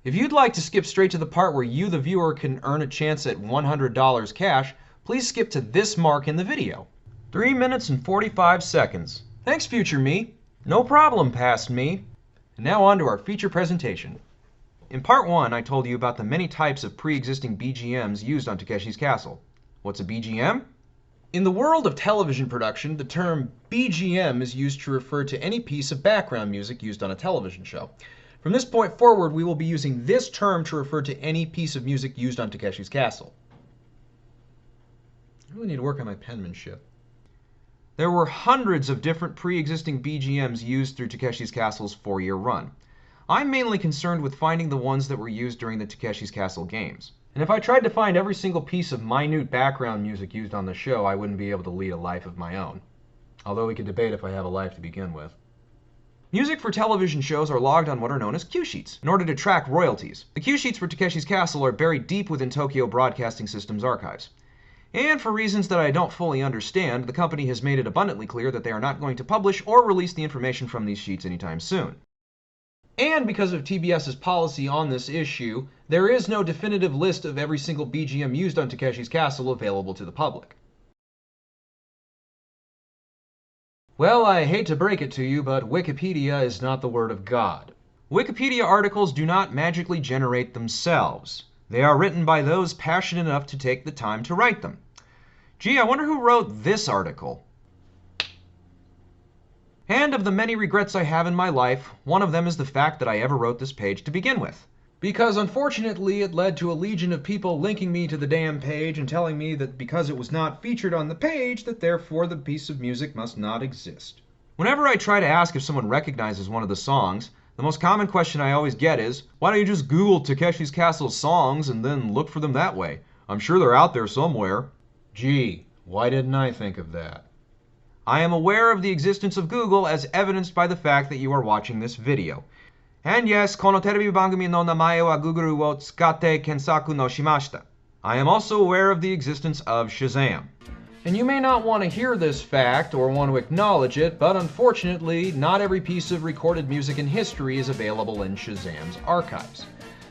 If you'd like to skip straight to the part where you, the viewer, can earn a chance at $100 cash, please skip to this mark in the video. 3 minutes and 45 seconds. Thanks, future me. No problem, past me. And now on to our feature presentation. In part 1, I told you about the many types of pre-existing BGMs used on Takeshi's Castle. What's a BGM? In the world of television production, the term BGM is used to refer to any piece of background music used on a television show. From this point forward, we will be using this term to refer to any piece of music used on Takeshi's Castle. I really need to work on my penmanship. There were hundreds of different pre-existing BGMs used through Takeshi's Castle's 4-year run. I'm mainly concerned with finding the ones that were used during the Takeshi's Castle games. And if I tried to find every single piece of minute background music used on the show, I wouldn't be able to lead a life of my own. Although we could debate if I have a life to begin with. Music for television shows are logged on what are known as cue sheets in order to track royalties. The cue sheets for Takeshi's Castle are buried deep within Tokyo Broadcasting System's archives. And for reasons that I don't fully understand, the company has made it abundantly clear that they are not going to publish or release the information from these sheets anytime soon. And because of TBS's policy on this issue, there is no definitive list of every single BGM used on Takeshi's Castle available to the public. Well, I hate to break it to you, but Wikipedia is not the word of God. Wikipedia articles do not magically generate themselves. They are written by those passionate enough to take the time to write them. Gee, I wonder who wrote this article. And of the many regrets I have in my life, one of them is the fact that I ever wrote this page to begin with. Because unfortunately it led to a legion of people linking me to the damn page and telling me that because it was not featured on the page, that therefore the piece of music must not exist. Whenever I try to ask if someone recognizes one of the songs, the most common question I always get is, why don't you just Google Takeshi's Castle songs and then look for them that way? I'm sure they're out there somewhere. Gee, why didn't I think of that? I am aware of the existence of Google as evidenced by the fact that you are watching this video. And yes, このテレビ番組の名前は Google を使って検索のしました. I am also aware of the existence of Shazam. And you may not want to hear this fact or want to acknowledge it, but unfortunately, not every piece of recorded music in history is available in Shazam's archives.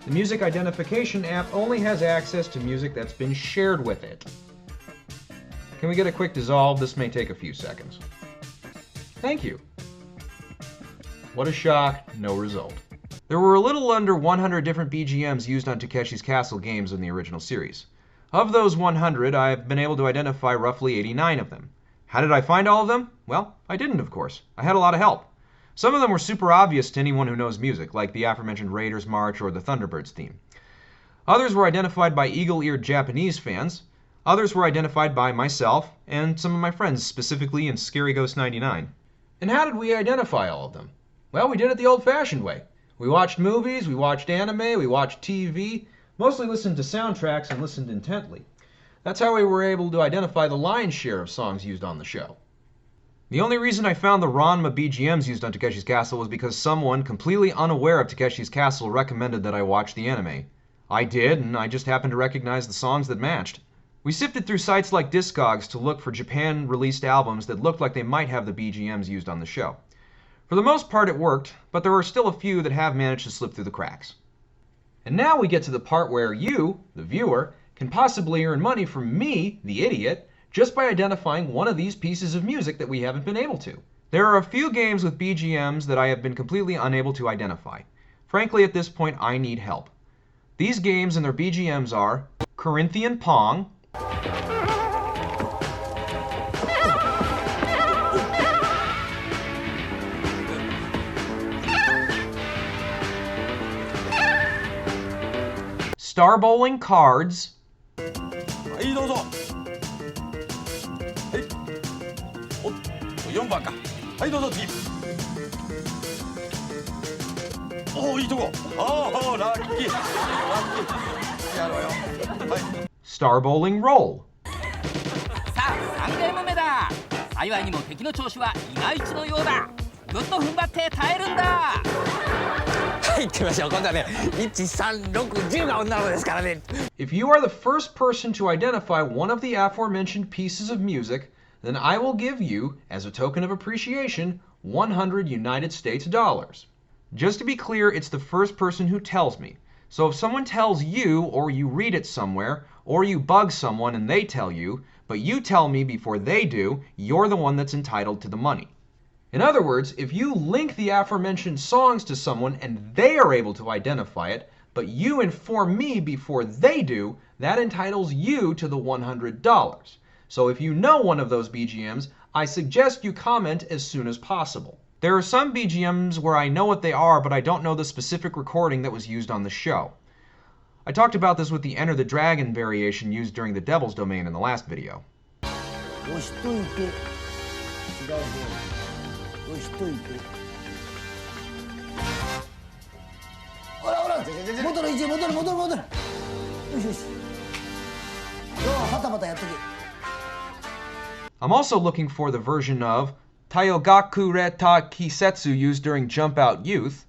The music identification app only has access to music that's been shared with it. Can we get a quick dissolve? This may take a few seconds. Thank you. What a shock, no result. There were a little under 100 different BGMs used on Takeshi's Castle games in the original series. Of those 100, I've been able to identify roughly 89 of them. How did I find all of them? Well, I didn't, of course. I had a lot of help. Some of them were super obvious to anyone who knows music, like the aforementioned Raiders March or the Thunderbirds theme. Others were identified by eagle-eared Japanese fans. Others were identified by myself and some of my friends, specifically in Scary Ghost 99. And how did we identify all of them? Well, we did it the old-fashioned way. We watched movies, we watched anime, we watched TV, mostly listened to soundtracks and listened intently. That's how we were able to identify the lion's share of songs used on the show. The only reason I found the Ranma BGMs used on Takeshi's Castle was because someone completely unaware of Takeshi's Castle recommended that I watch the anime. I did, and I just happened to recognize the songs that matched. We sifted through sites like Discogs to look for Japan-released albums that looked like they might have the BGMs used on the show. For the most part it worked, but there are still a few that have managed to slip through the cracks. And now we get to the part where you, the viewer, can possibly earn money from me, the idiot, just by identifying one of these pieces of music that we haven't been able to. There are a few games with BGMs that I have been completely unable to identify. Frankly, at this point, I need help. These games and their BGMs are Corinthian Pong, Star Bowling Cards, はい、どうぞ。はい。おっと、4番か。はい、どうぞ次。おお、いいとこ。ああ、ラッキー。ラッキー。やろうよ。はい。Star Bowling Roll. さあ、3ゲーム目だ。幸いにも敵の調子はイマイチのようだ。ぐっと踏ん張って耐えるんだ。はい、行ってみましょう。今度はね、1、3、6、10が女の子ですからね。If you are the first person to identify one of the aforementioned pieces of music, then I will give you, as a token of appreciation, 100 United States dollars. Just to be clear, it's the first person who tells me. So if someone tells you, or you read it somewhere, or you bug someone and they tell you, but you tell me before they do, you're the one that's entitled to the money. In other words, if you link the aforementioned songs to someone and they are able to identify it, but you inform me before they do, that entitles you to the $100. So if you know one of those BGMs, I suggest you comment as soon as possible. There are some BGMs where I know what they are, but I don't know the specific recording that was used on the show. I talked about this with the Enter the Dragon variation used during the Devil's Domain in the last video. I'm also looking for the version of Tayogaku Reta Kisetsu used during Jump Out Youth.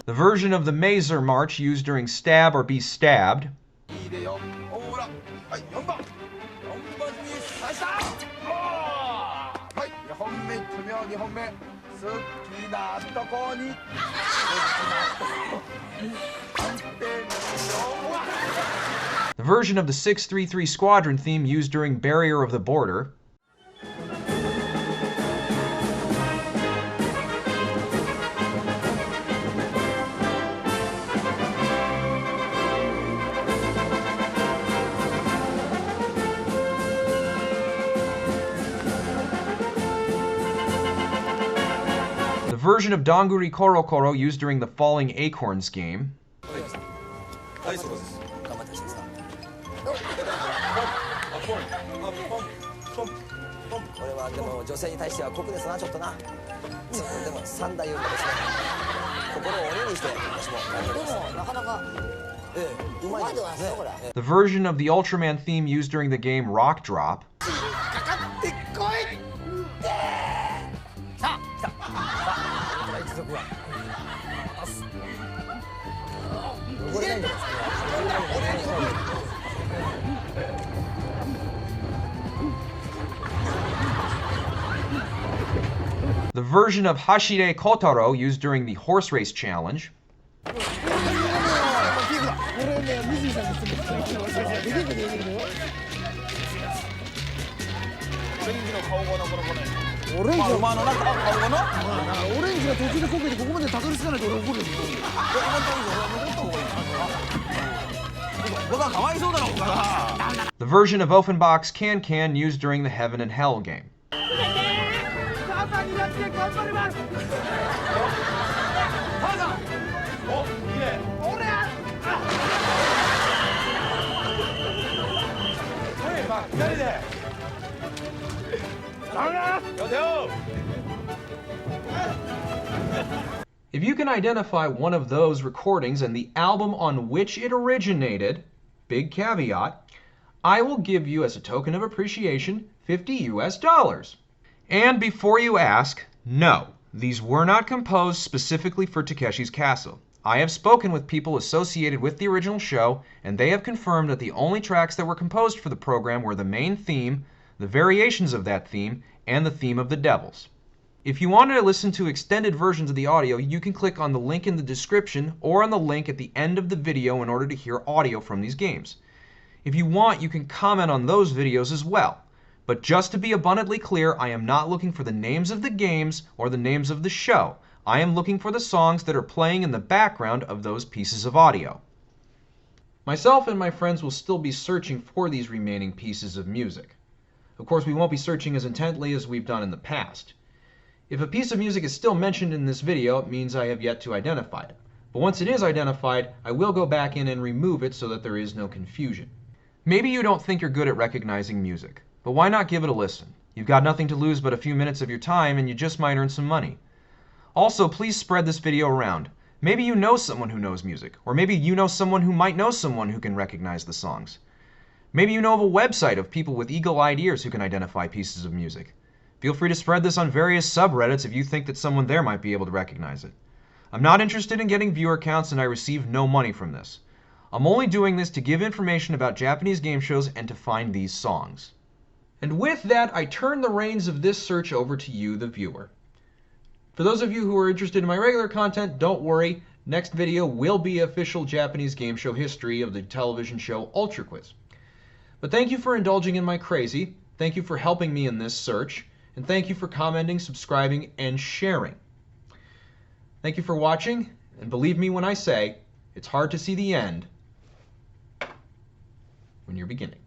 The version of the Mazer March used during Stab or Be Stabbed. The version of the 633 Squadron theme used during Barrier of the Border. The version of Donguri Koro Koro used during the Falling Acorns game. The version of the Ultraman theme used during the game Rock Drop. The version of Hashire Kotaro used during the Horse Race Challenge. The version of Offenbach's Can Can used during the Heaven and Hell game. If you can identify one of those recordings and the album on which it originated, big caveat, I will give you as a token of appreciation $50 US. And before you ask, no, these were not composed specifically for Takeshi's Castle. I have spoken with people associated with the original show, and they have confirmed that the only tracks that were composed for the program were the main theme, the variations of that theme, and the theme of the Devils. If you wanted to listen to extended versions of the audio, you can click on the link in the description or on the link at the end of the video in order to hear audio from these games. If you want, you can comment on those videos as well. But just to be abundantly clear, I am not looking for the names of the games or the names of the show. I am looking for the songs that are playing in the background of those pieces of audio. Myself and my friends will still be searching for these remaining pieces of music. Of course, we won't be searching as intently as we've done in the past. If a piece of music is still mentioned in this video, it means I have yet to identify it. But once it is identified, I will go back in and remove it so that there is no confusion. Maybe you don't think you're good at recognizing music, but why not give it a listen? You've got nothing to lose but a few minutes of your time, and you just might earn some money. Also, please spread this video around. Maybe you know someone who knows music, or maybe you know someone who might know someone who can recognize the songs. Maybe you know of a website of people with eagle-eyed ears who can identify pieces of music. Feel free to spread this on various subreddits if you think that someone there might be able to recognize it. I'm not interested in getting viewer counts, and I receive no money from this. I'm only doing this to give information about Japanese game shows and to find these songs. And with that, I turn the reins of this search over to you, the viewer. For those of you who are interested in my regular content, don't worry. Next video will be official Japanese game show history of the television show Ultra Quiz. But thank you for indulging in my crazy. Thank you for helping me in this search. And thank you for commenting, subscribing, and sharing. Thank you for watching, and believe me when I say, it's hard to see the end when you're beginning.